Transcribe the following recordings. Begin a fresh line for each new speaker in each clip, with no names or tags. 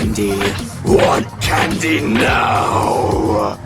candy? Want candy now?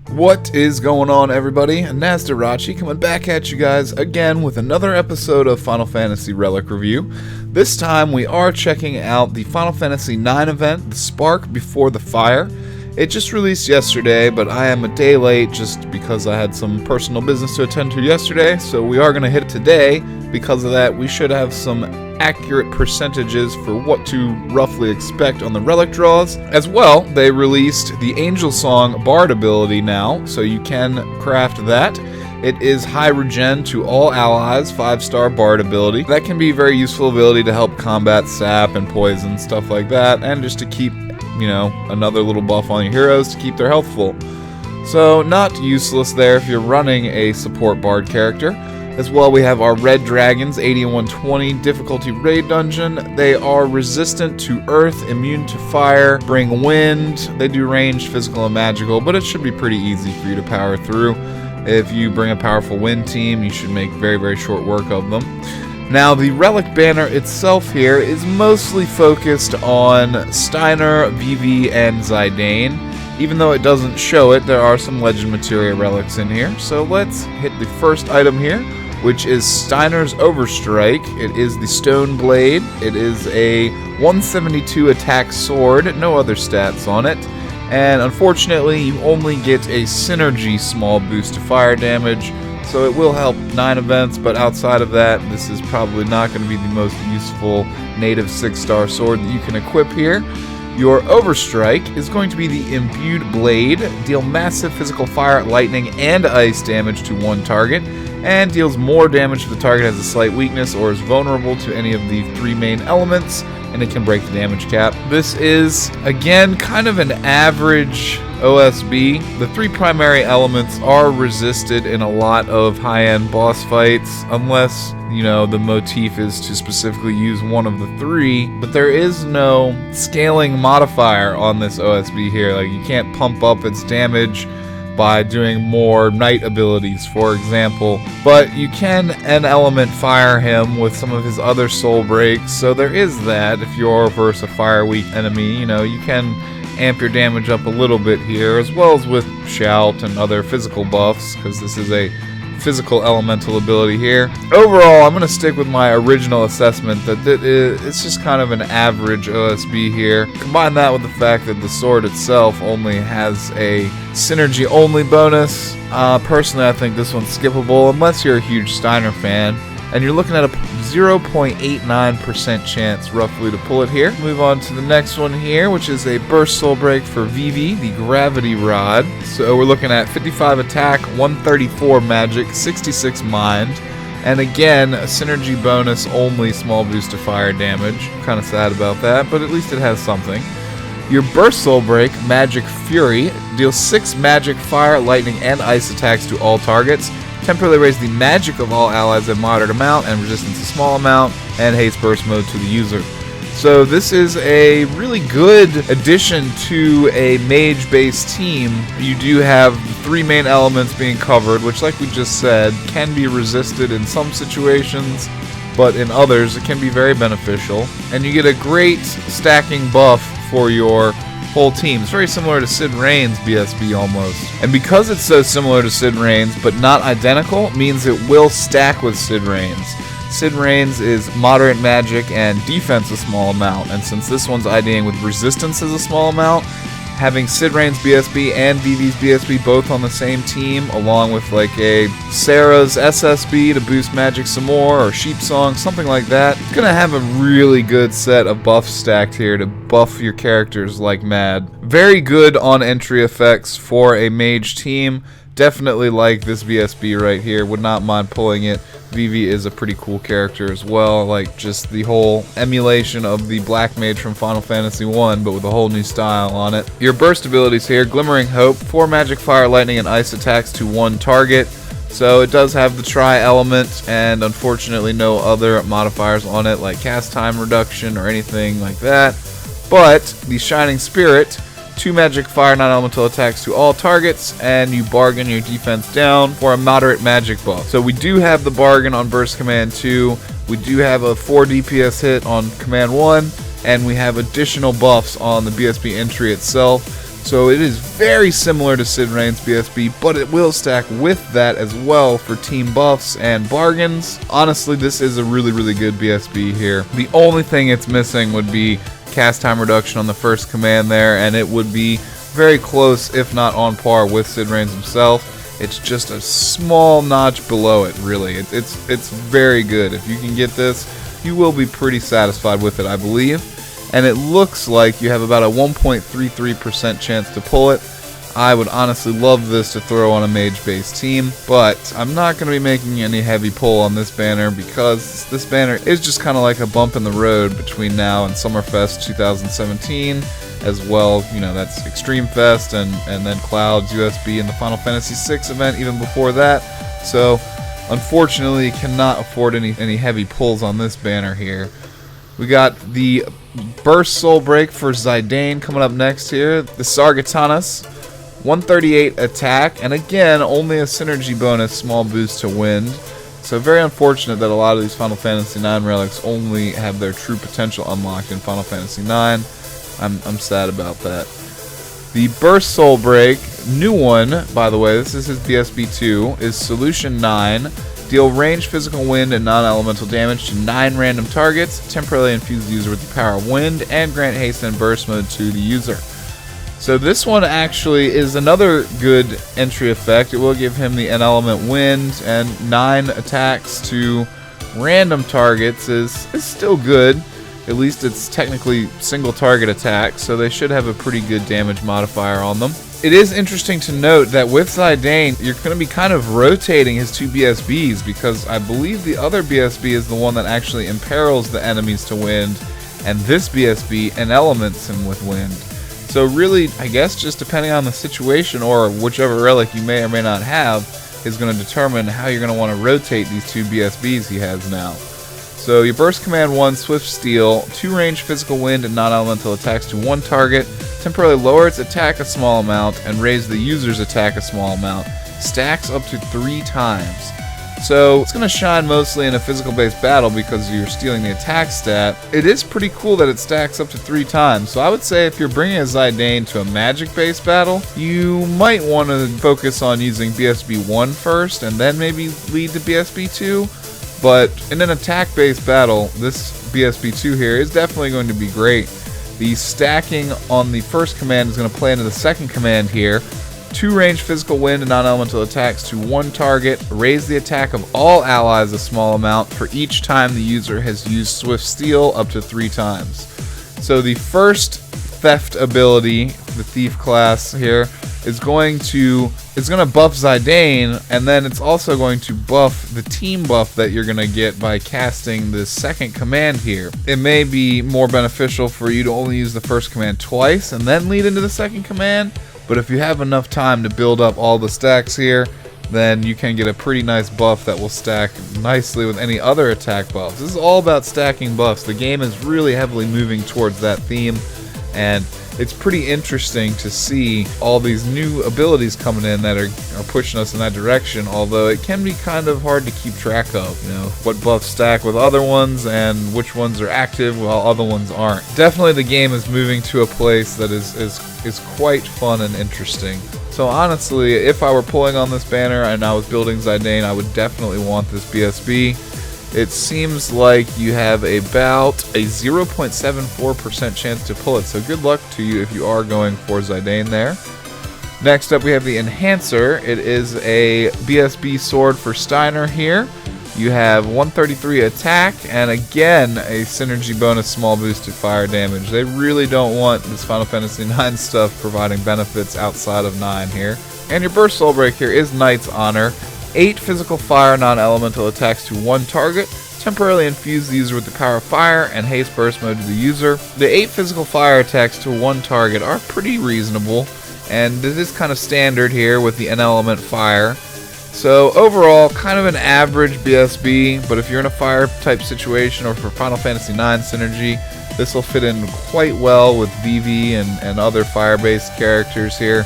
What is going on, everybody? Nazdarachi coming back at you guys again with another episode of Final Fantasy Relic Review. This time we are checking out the Final Fantasy IX event, The Spark Before the Fire. It just released yesterday, but I am a day late just because I had some personal business to attend to yesterday, so we are going to hit it today. Because of that, we should have some accurate percentages for what to roughly expect on the relic draws. As well, they released the Angel Song Bard ability now, so you can craft that. It is high regen to all allies, 5-star Bard ability. That can be a very useful ability to help combat sap and poison, stuff like that, and just to keep, another little buff on your heroes to keep their health full. So, not useless there if you're running a support Bard character. As well, we have our Red Dragons, 80 and 120, difficulty raid dungeon. They are resistant to earth, immune to fire, bring wind. They do ranged, physical, and magical, but it should be pretty easy for you to power through. If you bring a powerful wind team, you should make very, very short work of them. Now, the Relic banner itself here is mostly focused on Steiner, Vivi, and Zidane. Even though it doesn't show it, there are some Legend Materia relics in here. So let's hit the first item here, which is Steiner's Overstrike. It is the Stone Blade. It is a 172 attack sword, no other stats on it. And unfortunately, you only get a synergy small boost to fire damage, so it will help 9 events, but outside of that, this is probably not going to be the most useful native 6-star sword that you can equip here. Your Overstrike is going to be the Imbued Blade, deal massive physical fire, lightning, and ice damage to one target, and deals more damage if the target has a slight weakness or is vulnerable to any of the 3 main elements, and it can break the damage cap. This is, again, kind of an average OSB. The 3 primary elements are resisted in a lot of high-end boss fights, unless, the motif is to specifically use one of the 3, but there is no scaling modifier on this OSB here. Like, you can't pump up its damage by doing more knight abilities, for example, but you can element fire him with some of his other soul breaks, so there is that. If you're versus a fire weak enemy, you can amp your damage up a little bit here, as well as with shout and other physical buffs, because this is a physical elemental ability here. Overall, I'm going to stick with my original assessment that it's just kind of an average OSB here. Combine that with the fact that the sword itself only has a synergy only bonus. Personally, I think this one's skippable unless you're a huge Steiner fan, and you're looking at a 0.89% chance roughly to pull it here. Move on to the next one here, which is a burst soul break for Vivi, the Gravity Rod. So we're looking at 55 attack, 134 magic, 66 mind, and again, a synergy bonus only small boost to fire damage. Kind of sad about that, but at least it has something. Your burst soul break, Magic Fury, deals 6 magic, fire, lightning, and ice attacks to all targets. Temporarily raise the magic of all allies a moderate amount and resistance a small amount, and haste burst mode to the user. So this is a really good addition to a mage-based team. You do have 3 main elements being covered, which, like we just said, can be resisted in some situations, but in others it can be very beneficial. And you get a great stacking buff for your whole team. It's very similar to Sid Rain's BSB almost. And because it's so similar to Sid Rain's but not identical, means it will stack with Sid Rain's. Sid Rain's is moderate magic and defense a small amount, and since this one's IDing with resistance as a small amount, having Sid Rain's BSB and Vivi's BSB both on the same team, along with like a Sarah's SSB to boost magic some more, or Sheep Song, something like that, it's gonna have a really good set of buffs stacked here to buff your characters like mad. Very good on entry effects for a mage team. Definitely like this BSB right here, would not mind pulling it. Vivi is a pretty cool character as well, like just the whole emulation of the Black Mage from Final Fantasy I, but with a whole new style on it. Your burst abilities here, Glimmering Hope, 4 magic, fire, lightning, and ice attacks to one target. So it does have the tri-element, and unfortunately no other modifiers on it like cast time reduction or anything like that. But the Shining Spirit, 2 magic, fire, non-elemental attacks to all targets, and you bargain your defense down for a moderate magic buff. So we do have the bargain on Burst Command 2, We do have a 4 DPS hit on Command 1, and we have additional buffs on the BSB entry itself. So it is very similar to Sid Rain's BSB, but it will stack with that as well for team buffs and bargains. Honestly, this is a really good BSB here. The only thing it's missing would be cast time reduction on the first command there, and it would be very close, if not on par, with Sid Rain's himself. It's just a small notch below it, really. It's very good. If you can get this, you will be pretty satisfied with it, I believe. And it looks like you have about a 1.33% chance to pull it. I would honestly love this to throw on a mage-based team, but I'm not going to be making any heavy pull on this banner because this banner is just kind of like a bump in the road between now and Summerfest 2017. As well, you know, that's Extreme Fest and then Cloud's USB and the Final Fantasy VI event even before that. So, unfortunately, cannot afford any heavy pulls on this banner here. We got the Burst Soul Break for Zidane coming up next here. The Sargatanas, 138 attack, and again, only a synergy bonus, small boost to wind. So very unfortunate that a lot of these Final Fantasy IX relics only have their true potential unlocked in Final Fantasy IX. I'm sad about that. The Burst Soul Break, new one, by the way, this is his BSB2, is Solution 9. Deal range, physical, wind, and non-elemental damage to 9 random targets. Temporarily infuse the user with the power of wind, and grant haste and burst mode to the user. So this one actually is another good entry effect. It will give him the N-element wind, and 9 attacks to random targets is still good. At least it's technically single target attack, so they should have a pretty good damage modifier on them. It is interesting to note that with Zidane, you're going to be kind of rotating his 2 BSBs, because I believe the other BSB is the one that actually imperils the enemies to wind, and this BSB elements him with wind. So really, I guess just depending on the situation or whichever relic you may or may not have is going to determine how you're going to want to rotate these 2 BSBs he has now. So you burst command 1, Swift Steel, 2 range physical wind and non-elemental attacks to 1 target, temporarily lower its attack a small amount, and raise the user's attack a small amount. Stacks up to 3 times. So it's going to shine mostly in a physical-based battle because you're stealing the attack stat. It is pretty cool that it stacks up to 3 times. So I would say if you're bringing a Zidane to a Majik-based battle, you might want to focus on using BSB1 first and then maybe lead to BSB2. But in an attack-based battle, this BSB2 here is definitely going to be great. The stacking on the first command is going to play into the second command here. 2 range physical wind and non-elemental attacks to 1 target. Raise the attack of all allies a small amount for each time the user has used Swift Steel up to 3 times. So the first theft ability, the thief class here, is going to buff Zidane, and then it's also going to buff the team buff that you're going to get by casting the second command here. It may be more beneficial for you to only use the first command twice and then lead into the second command, but if you have enough time to build up all the stacks here, then you can get a pretty nice buff that will stack nicely with any other attack buffs. This is all about stacking buffs. The game is really heavily moving towards that theme, and it's pretty interesting to see all these new abilities coming in that are pushing us in that direction, although it can be kind of hard to keep track of, you know, what buffs stack with other ones and which ones are active while other ones aren't. Definitely the game is moving to a place that is quite fun and interesting. So honestly, if I were pulling on this banner and I was building Zidane, I would definitely want this BSB. It seems like you have about a 0.74% chance to pull it, so good luck to you if you are going for Zidane there. Next up we have the Enhancer. It is a BSB sword for Steiner here. You have 133 attack, and again a synergy bonus small boost to fire damage. They really don't want this Final Fantasy IX stuff providing benefits outside of 9 here. And your Burst Soul Break here is Knight's Honor. 8 physical fire non-elemental attacks to 1 target. Temporarily infuse the user with the power of fire and haste burst mode to the user. The 8 physical fire attacks to 1 target are pretty reasonable, and this is kind of standard here with the N-element fire. So overall, kind of an average BSB, but if you're in a fire type situation or for Final Fantasy IX synergy, this will fit in quite well with Vivi and other fire-based characters here.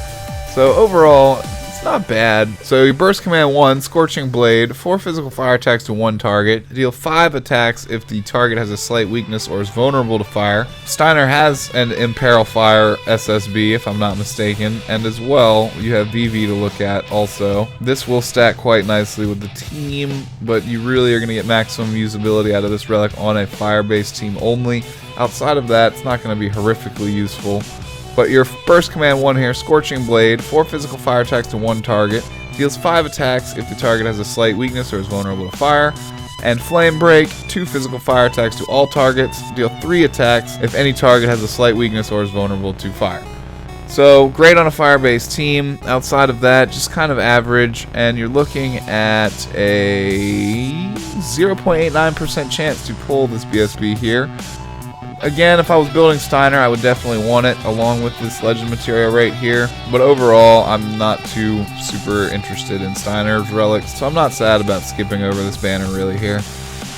So overall, not bad. So you burst command 1, Scorching Blade, 4 physical fire attacks to 1 target. Deal 5 attacks if the target has a slight weakness or is vulnerable to fire. Steiner has an Imperil Fire SSB, if I'm not mistaken, and as well, you have VV to look at also. This will stack quite nicely with the team, but you really are going to get maximum usability out of this relic on a fire-based team only. Outside of that, it's not going to be horrifically useful. But your burst command 1 here, Scorching Blade, 4 physical fire attacks to 1 target, deals 5 attacks if the target has a slight weakness or is vulnerable to fire, and Flame Break, 2 physical fire attacks to all targets, deal 3 attacks if any target has a slight weakness or is vulnerable to fire. So great on a fire-based team. Outside of that, just kind of average, and you're looking at a 0.89% chance to pull this BSB here. Again, if I was building Steiner, I would definitely want it along with this legend material right here. But overall, I'm not too super interested in Steiner's relics, so I'm not sad about skipping over this banner really here.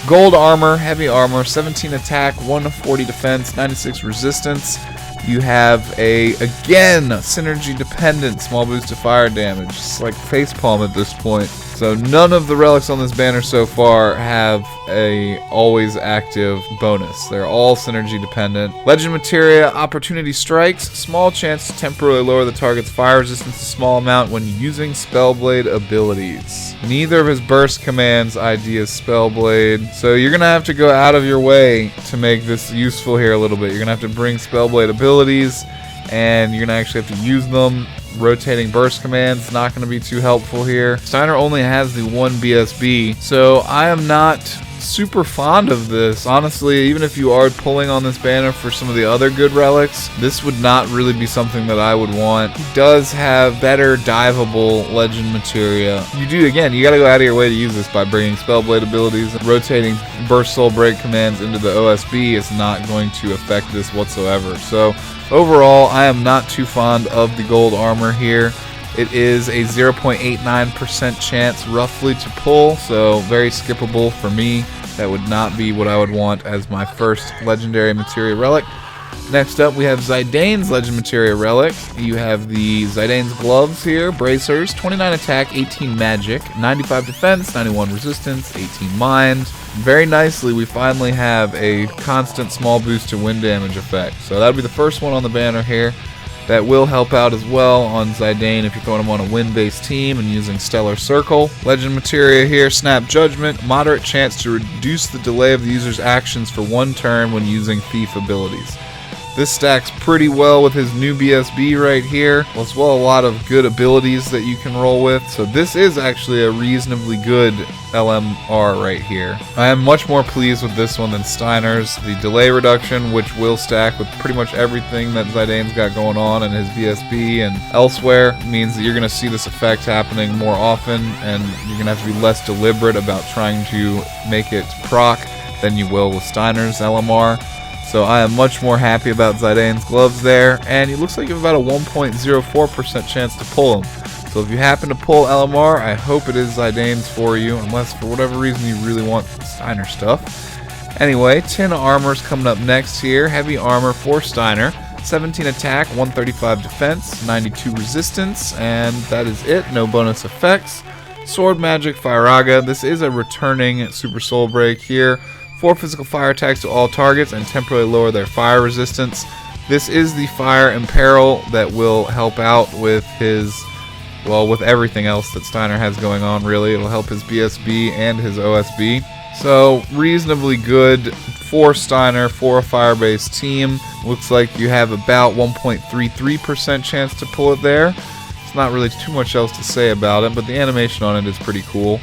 Gold armor, heavy armor, 17 attack, 140 defense, 96 resistance. You have again, synergy dependent, small boost to fire damage. It's like facepalm at this point. So none of the relics on this banner so far have a always active bonus. They're all synergy dependent. Legend materia, opportunity strikes, small chance to temporarily lower the target's fire resistance a small amount when using Spellblade abilities. Neither of his burst commands ID is Spellblade, so you're gonna have to go out of your way to make this useful here a little bit. You're gonna have to bring Spellblade abilities, and you're gonna actually have to use them. Rotating burst commands not going to be too helpful here. Steiner only has the 1 BSB, so I am not super fond of this. Honestly, even if you are pulling on this banner for some of the other good relics, this would not really be something that I would want. He does have better diveable legend materia. You gotta go out of your way to use this by bringing Spellblade abilities. Rotating burst soul break commands into the OSB is not going to affect this whatsoever. So overall, I am not too fond of the gold armor here. It is a 0.89% chance roughly to pull, so very skippable for me. That would not be what I would want as my first legendary materia relic. Next up, we have Zidane's legend materia relic. You have the Zidane's gloves here, bracers, 29 attack, 18 magic, 95 defense, 91 resistance, 18 mind. Very nicely, we finally have a constant small boost to wind damage effect. So that'll be the first one on the banner here. That will help out as well on Zidane if you're throwing him on a wind-based team and using Stellar Circle. Legend materia here, Snap Judgment, moderate chance to reduce the delay of the user's actions for 1 turn when using Thief abilities. This stacks pretty well with his new BSB right here, as well a lot of good abilities that you can roll with. So this is actually a reasonably good LMR right here. I am much more pleased with this one than Steiner's. The delay reduction, which will stack with pretty much everything that Zidane's got going on in his BSB and elsewhere, means that you're going to see this effect happening more often, and you're going to have to be less deliberate about trying to make it proc than you will with Steiner's LMR. So I am much more happy about Zidane's gloves there, and it looks like you have about a 1.04% chance to pull him. So if you happen to pull LMR, I hope it is Zidane's for you, unless for whatever reason you really want Steiner stuff. Anyway, 10 armor's coming up next here. Heavy armor for Steiner, 17 attack, 135 defense, 92 resistance, and that is it. No bonus effects. Sword Magic Firaga. This is a returning Super Soul Break here. 4 physical fire attacks to all targets and temporarily lower their fire resistance. This is the Fire Imperil that will help out with his, well, with everything else that Steiner has going on, really. It'll help his BSB and his OSB. So, reasonably good for Steiner for a fire-based team. Looks like you have about 1.33% chance to pull it there. It's not really too much else to say about it, but the animation on it is pretty cool.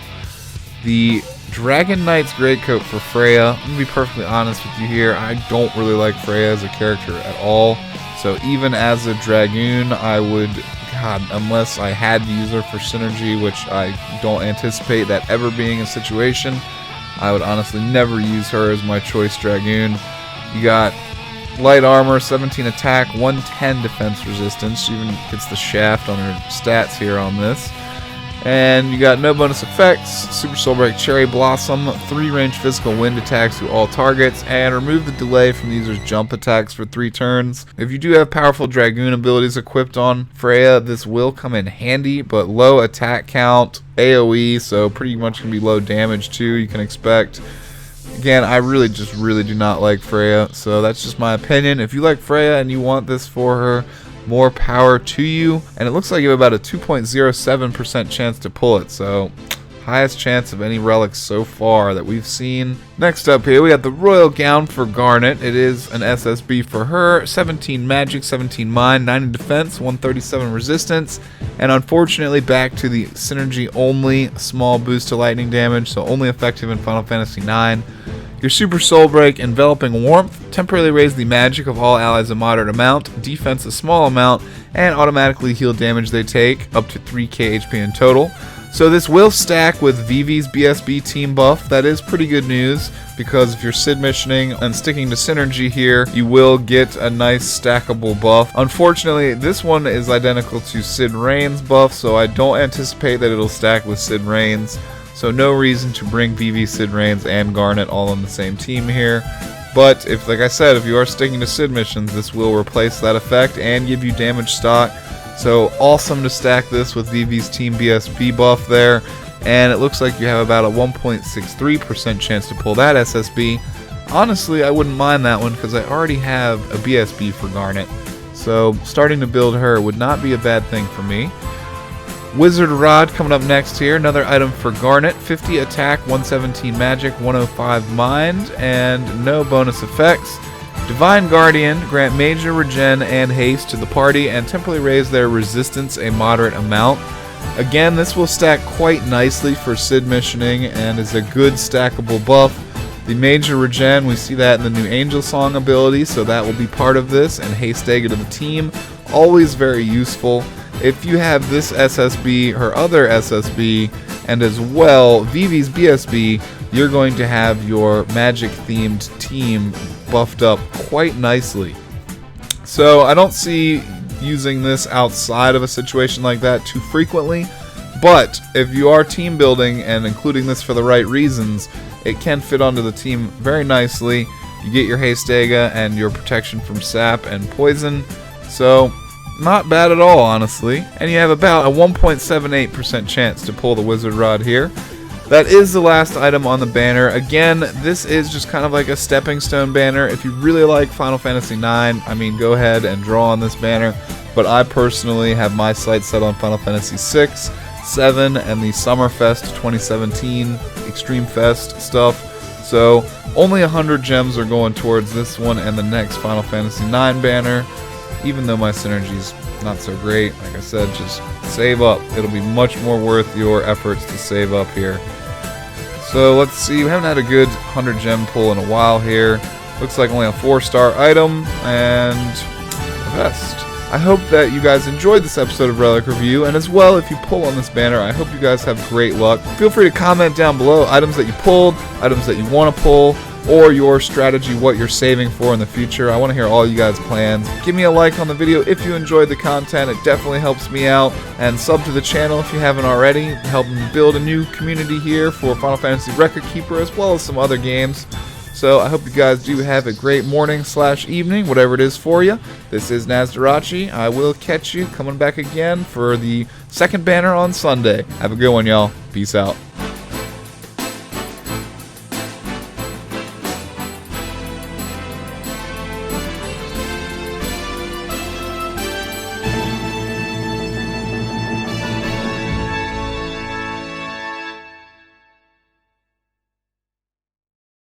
The Dragon Knight's Greatcoat for Freya. I'm going to be perfectly honest with you here. I don't really like Freya as a character at all. So even as a Dragoon, I would, unless I had to use her for synergy, which I don't anticipate that ever being a situation, I would honestly never use her as my choice Dragoon. You got light armor, 17 attack, 110 defense resistance. She even gets the shaft on her stats here on this. And you got no bonus effects, Super Soul Break Cherry Blossom, 3 range physical wind attacks to all targets, and remove the delay from the user's jump attacks for 3 turns. If you do have powerful Dragoon abilities equipped on Freya, this will come in handy, but low attack count, AoE, so pretty much going to be low damage too, you can expect. Again, I really do not like Freya, so that's just my opinion. If you like Freya and you want this for her, more power to you. And it looks like you have about a 2.07% chance to pull it, so highest chance of any relics so far that we've seen. Next up here, we have the Royal Gown for Garnet. It is an SSB for her, 17 magic, 17 mind, 90 defense, 137 resistance, and unfortunately back to the synergy only, small boost to lightning damage, so only effective in Final Fantasy IX. Your Super Soul Break, Enveloping Warmth, temporarily raise the magic of all allies a moderate amount, defense a small amount, and automatically heal damage they take, up to 3k HP in total. So this will stack with Vivi's BSB team buff. That is pretty good news, because if you're Sid missioning and sticking to synergy here, you will get a nice stackable buff. Unfortunately, this one is identical to Sid Rain's buff, so I don't anticipate that it'll stack with Sid Rain's. So no reason to bring Vivi, Sid Rain's, and Garnet all on the same team here. But if, like I said, if you are sticking to Sid missions, this will replace that effect and give you damage stock. So awesome to stack this with Vivi's Team BSB buff there. And it looks like you have about a 1.63% chance to pull that SSB. Honestly, I wouldn't mind that one because I already have a BSB for Garnet. So starting to build her would not be a bad thing for me. Wizard Rod coming up next here, another item for Garnet, 50 attack, 117 magic, 105 mind, and no bonus effects. Divine Guardian, grant major regen and haste to the party and temporarily raise their resistance a moderate amount. Again, this will stack quite nicely for Sid missioning and is a good stackable buff. The major regen, we see that in the new Angel Song ability, so that will be part of this, and haste dagger to the team, always very useful. If you have this SSB, her other SSB, and as well Vivi's BSB, you're going to have your magic themed team buffed up quite nicely. So I don't see using this outside of a situation like that too frequently, but if you are team building and including this for the right reasons, it can fit onto the team very nicely. You get your haste dagger and your protection from sap and poison, so not bad at all, honestly. And you have about a 1.78% chance to pull the Wizard Rod here. That is the last item on the banner. Again, this is just kind of like a stepping stone banner. If you really like Final Fantasy IX, I mean, go ahead and draw on this banner. But I personally have my sights set on Final Fantasy VI, VII, and the Summerfest 2017 Extreme Fest stuff. So only 100 gems are going towards this one and the next Final Fantasy IX banner. Even though my synergy's not so great, like I said, just save up. It'll be much more worth your efforts to save up here. So let's see, we haven't had a good 100 gem pull in a while here. Looks like only a 4-star item and a vest. I hope that you guys enjoyed this episode of Relic Review, and as well, if you pull on this banner, I hope you guys have great luck. Feel free to comment down below items that you pulled, items that you want to pull, or your strategy, what you're saving for in the future. I want to hear all you guys' plans. Give me a like on the video if you enjoyed the content. It definitely helps me out. And sub to the channel if you haven't already. Helping build a new community here for Final Fantasy Record Keeper as well as some other games. So I hope you guys do have a great morning / evening, whatever it is for you. This is Nazdarachi. I will catch you coming back again for the second banner on Sunday. Have a good one, y'all. Peace out.